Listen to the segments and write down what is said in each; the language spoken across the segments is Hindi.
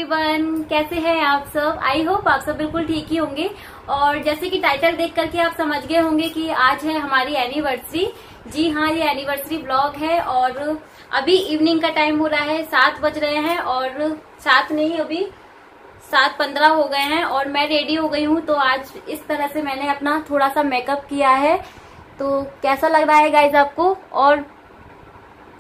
एवरीवन, कैसे हैं आप सब। आई होप आप सब बिल्कुल ठीक ही होंगे। और जैसे कि टाइटल देख करके आप समझ गए होंगे कि आज है हमारी एनिवर्सरी। जी हाँ, ये एनिवर्सरी ब्लॉग है और अभी इवनिंग का टाइम हो रहा है, 7 बज रहे हैं और 7 नहीं, अभी 7:15 हो गए हैं और मैं रेडी हो गई हूँ। तो आज इस तरह से मैंने अपना थोड़ा सा मेकअप किया है। तो कैसा लग रहा है गाइज आपको। और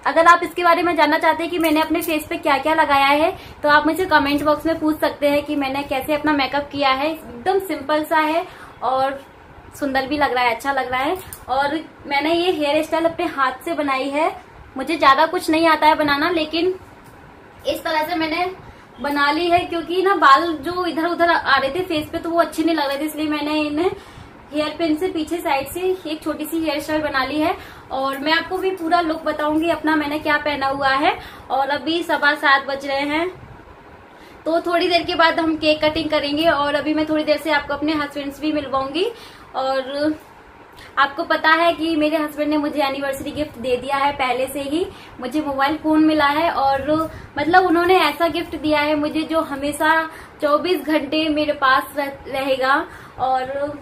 अगर आप इसके बारे में जानना चाहते हैं कि मैंने अपने फेस पे क्या क्या लगाया है तो आप मुझे कमेंट बॉक्स में पूछ सकते हैं कि मैंने कैसे अपना मेकअप किया है। एकदम सिंपल सा है और सुंदर भी लग रहा है, अच्छा लग रहा है। और मैंने ये हेयर स्टाइल अपने हाथ से बनाई है। मुझे ज्यादा कुछ नहीं आता है बनाना, लेकिन इस तरह से मैंने बना ली है क्योंकि ना बाल जो इधर उधर आ रहे थे फेस पे तो वो अच्छे नहीं लग रहे थे, इसलिए मैंने इन्हें हेयर पिन से पीछे साइड से एक छोटी सी हेयर स्टाइल बना ली है। और मैं आपको भी पूरा लुक बताऊंगी अपना, मैंने क्या पहना हुआ है। और अभी 7:15 बज रहे हैं, तो थोड़ी देर के बाद हम केक कटिंग करेंगे और अभी मैं थोड़ी देर से आपको अपने हस्बैंड से भी मिलवाऊंगी। और आपको पता है कि मेरे हस्बैंड ने मुझे एनिवर्सरी गिफ्ट दे दिया है, पहले से ही मुझे मोबाइल फोन मिला है। और मतलब उन्होंने ऐसा गिफ्ट दिया है मुझे जो हमेशा 24 घंटे मेरे पास रहेगा। और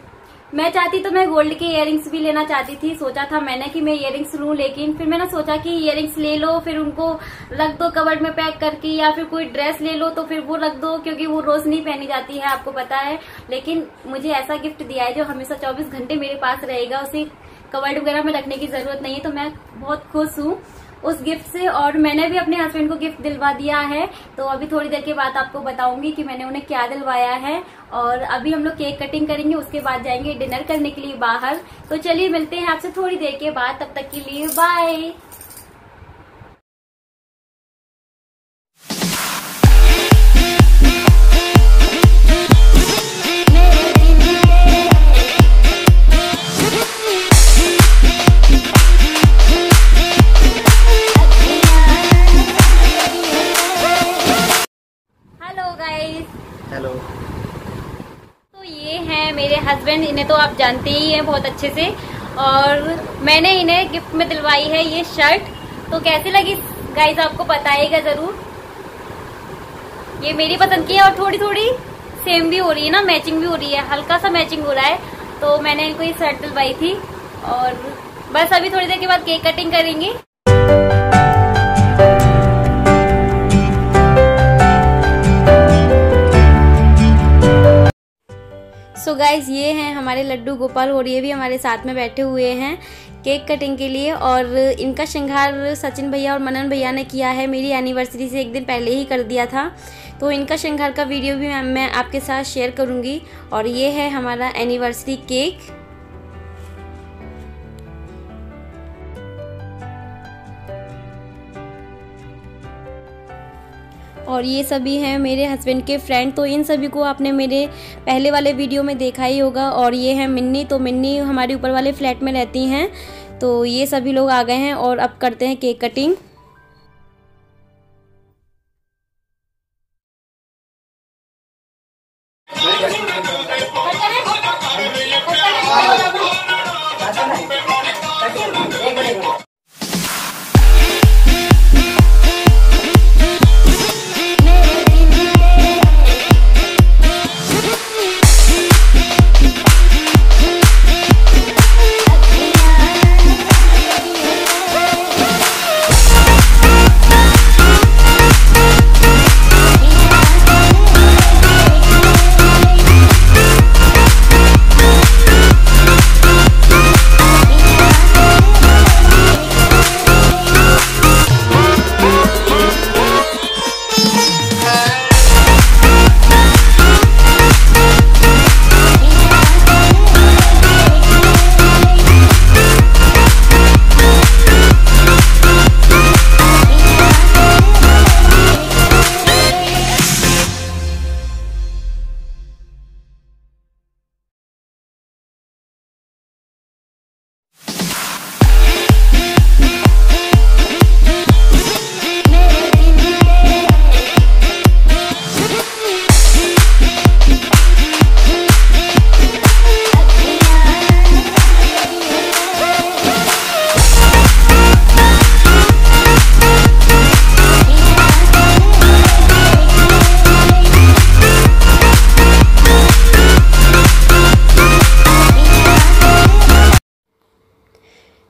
मैं चाहती तो मैं गोल्ड के इयररिंग्स भी लेना चाहती थी। सोचा था मैंने कि मैं इयररिंग्स लूं, लेकिन फिर मैंने सोचा कि इयररिंग्स ले लो फिर उनको रख दो कवर्ड में पैक करके, या फिर कोई ड्रेस ले लो तो फिर वो रख दो, क्योंकि वो रोज नहीं पहनी जाती है, आपको पता है। लेकिन मुझे ऐसा गिफ्ट दिया है जो हमेशा 24 घंटे मेरे पास रहेगा, उसे कवर्ड वगैरह में रखने की जरूरत नहीं है। तो मैं बहुत खुश हूँ उस गिफ्ट से। और मैंने भी अपने हस्बैंड को गिफ्ट दिलवा दिया है, तो अभी थोड़ी देर के बाद आपको बताऊंगी कि मैंने उन्हें क्या दिलवाया है। और अभी हम लोग केक कटिंग करेंगे, उसके बाद जाएंगे डिनर करने के लिए बाहर। तो चलिए मिलते हैं आपसे थोड़ी देर के बाद, तब तक के लिए बाय। हेलो। तो ये हैं मेरे हस्बैंड, इन्हें तो आप जानते ही हैं बहुत अच्छे से। और मैंने इन्हें गिफ्ट में दिलवाई है ये शर्ट। तो कैसी लगी गाइज आपको बताइएगा जरूर। ये मेरी पसंद की है और थोड़ी थोड़ी सेम भी हो रही है ना, मैचिंग भी हो रही है, हल्का सा मैचिंग हो रहा है। तो मैंने इनको ये शर्ट दिलवाई थी और बस अभी थोड़ी देर के बाद केक कटिंग करेंगे। सो गाइज ये हैं हमारे लड्डू गोपाल और ये भी हमारे साथ में बैठे हुए हैं केक कटिंग के लिए। और इनका श्रृंगार सचिन भैया और मनन भैया ने किया है, मेरी एनिवर्सरी से एक दिन पहले ही कर दिया था। तो इनका श्रृंगार का वीडियो भी मैं आपके साथ शेयर करूंगी। और ये है हमारा एनिवर्सरी केक। और ये सभी हैं मेरे हस्बैंड के फ्रेंड, तो इन सभी को आपने मेरे पहले वाले वीडियो में देखा ही होगा। और ये है मिन्नी, तो मिन्नी हमारे ऊपर वाले फ्लैट में रहती हैं। तो ये सभी लोग आ गए हैं और अब करते हैं केक कटिंग।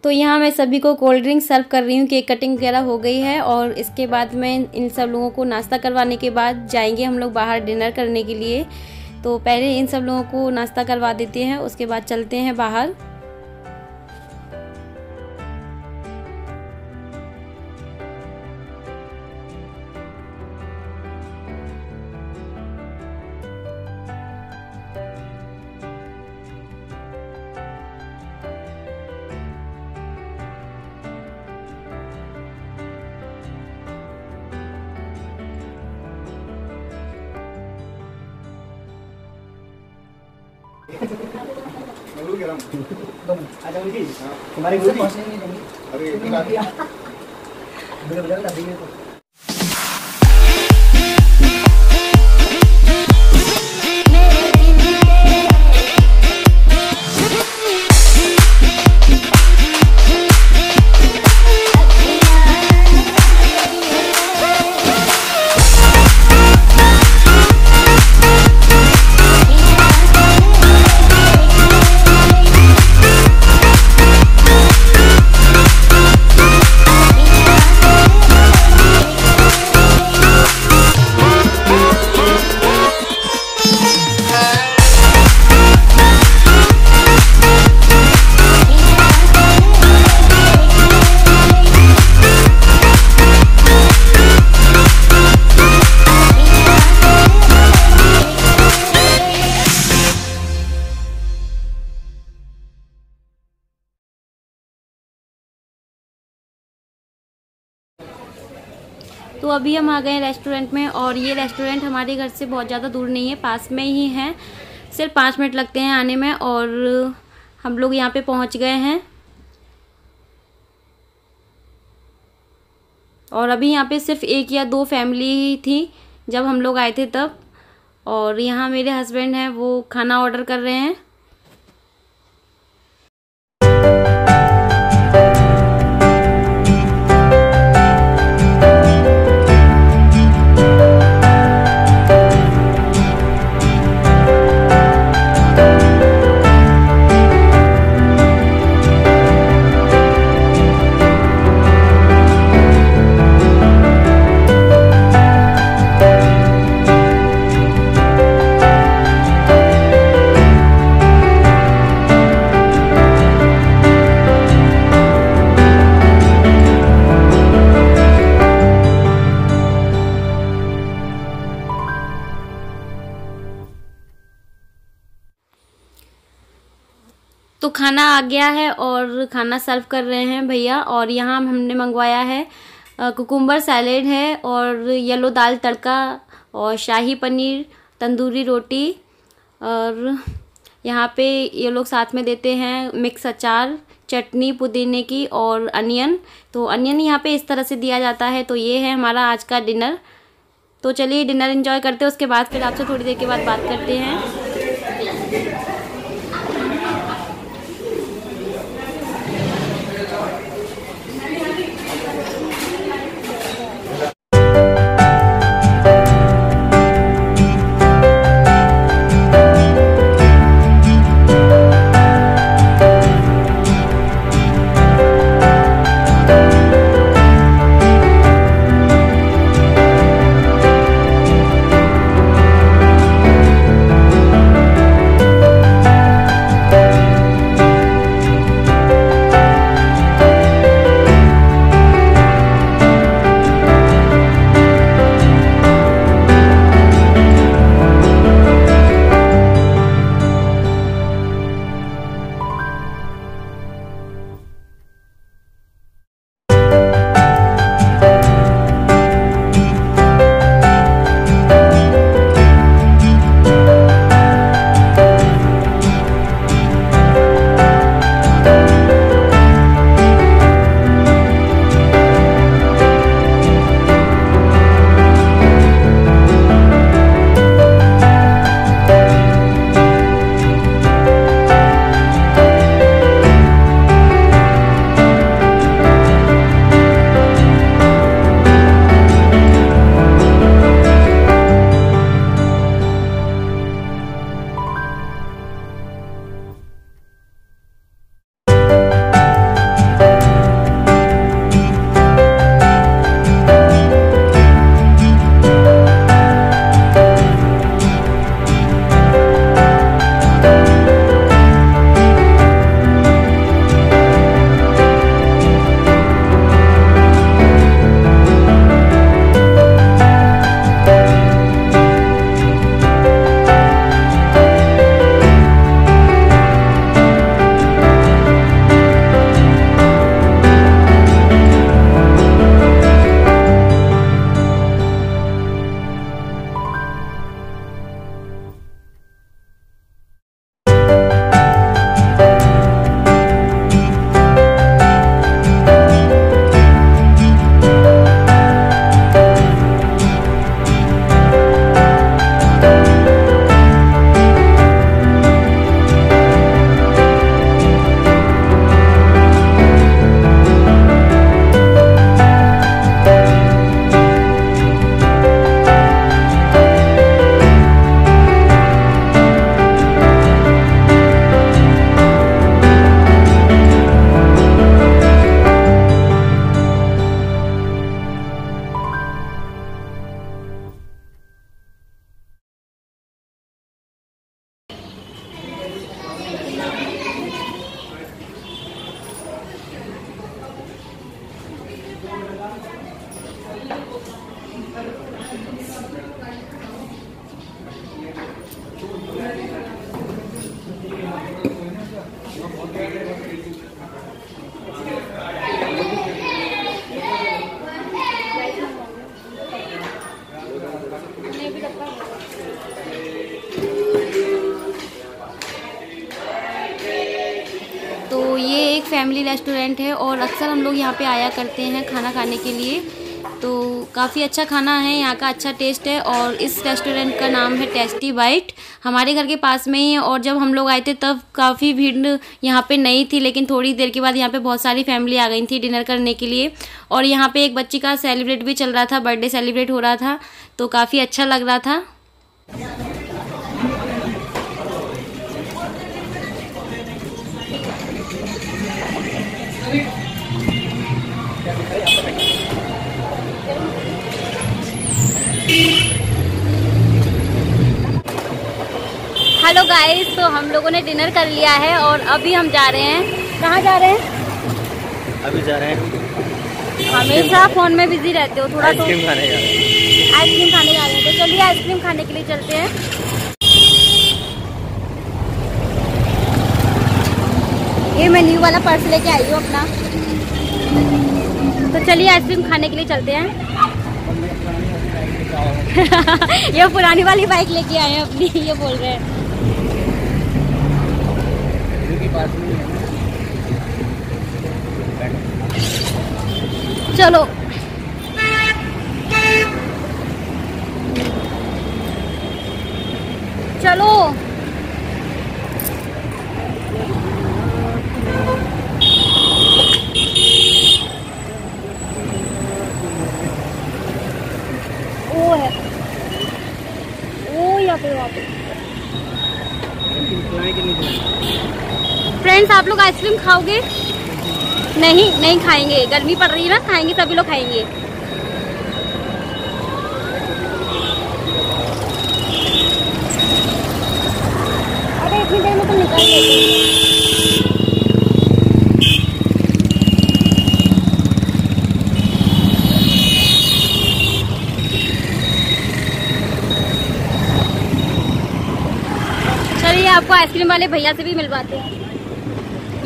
तो यहाँ मैं सभी को कोल्ड ड्रिंक सर्व कर रही हूँ। केक कटिंग वगैरह हो गई है और इसके बाद में इन सब लोगों को नाश्ता करवाने के बाद जाएंगे हम लोग बाहर डिनर करने के लिए। तो पहले इन सब लोगों को नाश्ता करवा देते हैं, उसके बाद चलते हैं बाहर। तुम्हारी गुरु अरे तो अभी हम आ गए रेस्टोरेंट में और ये रेस्टोरेंट हमारे घर से बहुत ज़्यादा दूर नहीं है, पास में ही है। सिर्फ 5 मिनट लगते हैं आने में और हम लोग यहाँ पे पहुँच गए हैं। और अभी यहाँ पे सिर्फ 1 या 2 फैमिली ही थी जब हम लोग आए थे तब। और यहाँ मेरे हस्बैंड हैं, वो खाना ऑर्डर कर रहे हैं। तो खाना आ गया है और खाना सर्व कर रहे हैं भैया। और यहाँ हमने मंगवाया है कुकुम्बर सैलेड है और येलो दाल तड़का और शाही पनीर, तंदूरी रोटी, और यहाँ पे ये लोग साथ में देते हैं मिक्स अचार, चटनी पुदीने की और अनियन। तो अनियन यहाँ पे इस तरह से दिया जाता है। तो ये है हमारा आज का डिनर। तो चलिए डिनर एंजॉय करते हैं, उसके बाद फिर आपसे थोड़ी देर के बाद बात करते हैं। फैमिली रेस्टोरेंट है और अक्सर हम लोग यहाँ पे आया करते हैं खाना खाने के लिए। तो काफ़ी अच्छा खाना है, यहाँ का अच्छा टेस्ट है और इस रेस्टोरेंट का नाम है टेस्टी बाइट। हमारे घर के पास में ही है और जब हम लोग आए थे तब काफ़ी भीड़ यहाँ पे नहीं थी, लेकिन थोड़ी देर के बाद यहाँ पे बहुत सारी फैमिली आ गई थी डिनर करने के लिए। और यहाँ पे एक बच्ची का सेलिब्रेट भी चल रहा था, बर्थडे सेलिब्रेट हो रहा था, तो काफ़ी अच्छा लग रहा था। हेलो गाइस, तो हम लोगों ने डिनर कर लिया है और अभी हम जा रहे हैं। कहाँ जा रहे हैं? अभी जा रहे हैं, हमेशा फोन में बिजी रहते हो थोड़ा, तो आइसक्रीम खाने जा रहे हैं। आइसक्रीम खाने जा रहे हैं, तो चलिए आइसक्रीम खाने के लिए चलते हैं। ये मैं न्यू वाला पर्स लेके आई हूँ अपना, तो चलिए आइसक्रीम खाने के लिए चलते हैं। ये पुरानी वाली बाइक लेके आए हैं अपनी, ये बोल रहे हैं। चलो चलो वो है, वो यहाँ पे फ्रेंड्स, आप लोग आइसक्रीम खाओगे? नहीं खाएंगे, गर्मी पड़ रही है ना, खाएंगे सभी लोग खाएंगे। अरे इतनी देर में तो निकल लेते। चलिए आपको आइसक्रीम वाले भैया से भी मिलवाते हैं।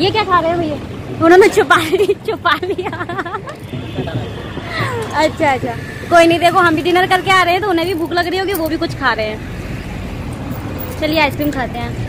ये क्या खा रहे हैं भैया? उन्होंने छुपा लिया। अच्छा, कोई नहीं, देखो हम भी डिनर करके आ रहे हैं तो उन्हें भी भूख लग रही होगी, वो भी कुछ खा रहे हैं। चलिए आइसक्रीम खाते हैं।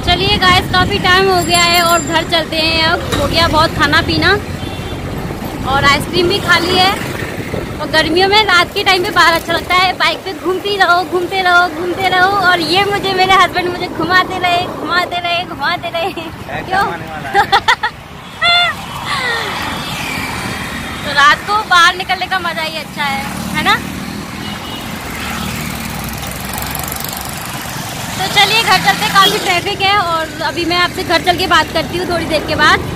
चलिए गाइस, काफ़ी टाइम हो गया है और घर चलते हैं। अब हो गया बहुत खाना पीना और आइसक्रीम भी खा ली है। और गर्मियों में रात के टाइम पे बाहर अच्छा लगता है, बाइक पे घूमते रहो घूमते रहो घूमते रहो। और ये मुझे, मेरे हस्बैंड मुझे घुमाते रहे घुमाते रहे घुमाते रहे। क्यों? तो रात को बाहर निकलने का मजा ही अच्छा है ना? तो चलिए घर चलते, काफी ट्रैफिक है और अभी मैं आपसे घर चल के बात करती हूँ थोड़ी देर के बाद।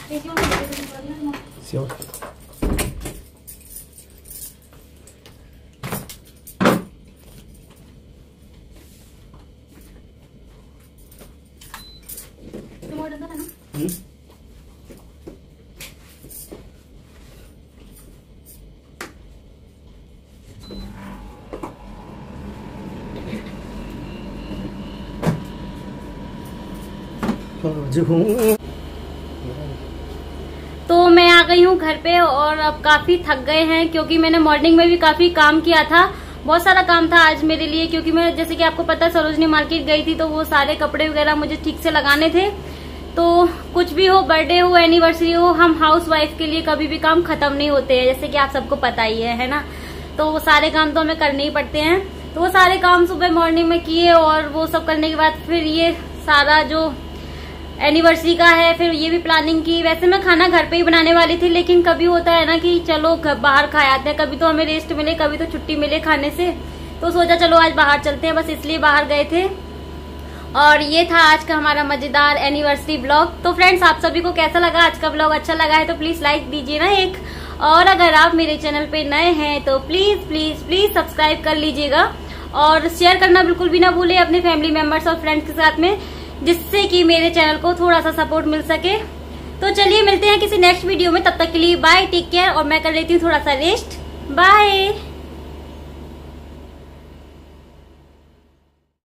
सेव तो मैं आ गई हूँ घर पे और अब काफी थक गए हैं क्योंकि मैंने मॉर्निंग में भी काफी काम किया था। बहुत सारा काम था आज मेरे लिए क्योंकि मैं जैसे कि आपको पता है सरोजनी मार्केट गई थी तो वो सारे कपड़े वगैरह मुझे ठीक से लगाने थे। तो कुछ भी हो, बर्थडे हो, एनिवर्सरी हो, हम हाउस वाइफ के लिए कभी भी काम खत्म नहीं होते हैं, जैसे कि आप सबको पता ही है ना। तो वो सारे काम तो हमें करने ही पड़ते हैं। तो वो सारे काम सुबह मॉर्निंग में किए और वो सब करने के बाद फिर ये सारा जो एनिवर्सरी का है फिर ये भी प्लानिंग की। वैसे मैं खाना घर पे ही बनाने वाली थी लेकिन कभी होता है ना कि चलो बाहर खा आते हैं, कभी तो हमें रेस्ट मिले, कभी तो छुट्टी मिले खाने से। तो सोचा चलो आज बाहर चलते हैं, बस इसलिए बाहर गए थे। और ये था आज का हमारा मजेदार एनिवर्सरी ब्लॉग। तो फ्रेंड्स आप सभी को कैसा लगा आज का ब्लॉग? अच्छा लगा है तो प्लीज लाइक दीजिए ना एक, और अगर आप मेरे चैनल पे नए हैं तो प्लीज प्लीज प्लीज सब्सक्राइब कर लीजिएगा और शेयर करना बिल्कुल भी ना भूले अपने फैमिली मेंबर्स और फ्रेंड्स के साथ में, जिससे कि मेरे चैनल को थोड़ा सा सपोर्ट मिल सके। तो चलिए मिलते हैं किसी नेक्स्ट वीडियो में, तब तक के लिए बाय, टेक केयर। और मैं कर लेती हूँ थोड़ा सा रेस्ट। बाय।